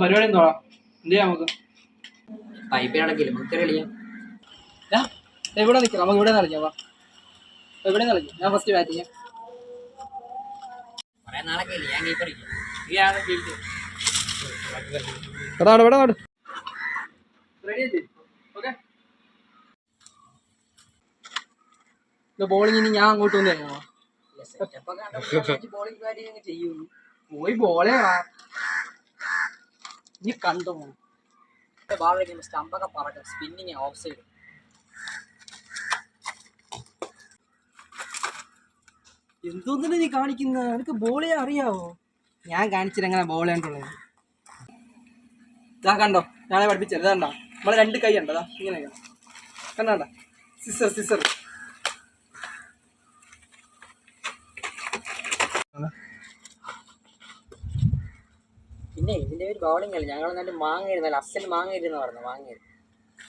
പരിപാടി എന്തോടാ? എന്ത് ചെയ്യാം നമുക്ക്? പൈപ്പിൽ അടക്കില്ല നമുക്ക് കളിയാം. ഇവിടെ നിൽക്കാം, നമുക്ക് ഇവിടെ കളിക്കാം. വാ, ഇവിടെ കളിക്കാം. ഞാൻ ഫസ്റ്റ് ബാറ്റ് ചെയ്യാം. കുറെ നാളൊക്കെ ഇല്ല ഞാൻ കീപ്പർ ബോളിംഗ് ഇനി ഞാൻ അങ്ങോട്ട് വന്ന് തരണോ? പോയി ബോളേ നീ കണ്ടോ? സ്റ്റമ്പൊക്കെ പറക്കും. Spinning of side. എന്തോന്നിട്ട് നീ കാണിക്കുന്ന? നിനക്ക് ബോളേ അറിയാവോ? ഞാൻ കാണിച്ചിട്ട് എങ്ങനെ ബോൾ കണ്ടുള്ളത്? ഇതാ കണ്ടോ, ഞാനെ പഠിപ്പിച്ചത്. ഇതാ കണ്ടോ, നമ്മളെ 2 കൈ ഉണ്ടോ? ഇങ്ങനെ കണ്ടാ? സിസർ. പിന്നെ ഇതിന്റെ ഒരു ബൗളിംഗ് അല്ല, ഞങ്ങൾ നല്ല മാങ്ങ ഇരുന്നല്ല, അസൽ മാങ്ങ ഇരുന്ന് പറഞ്ഞു. മാങ്ങ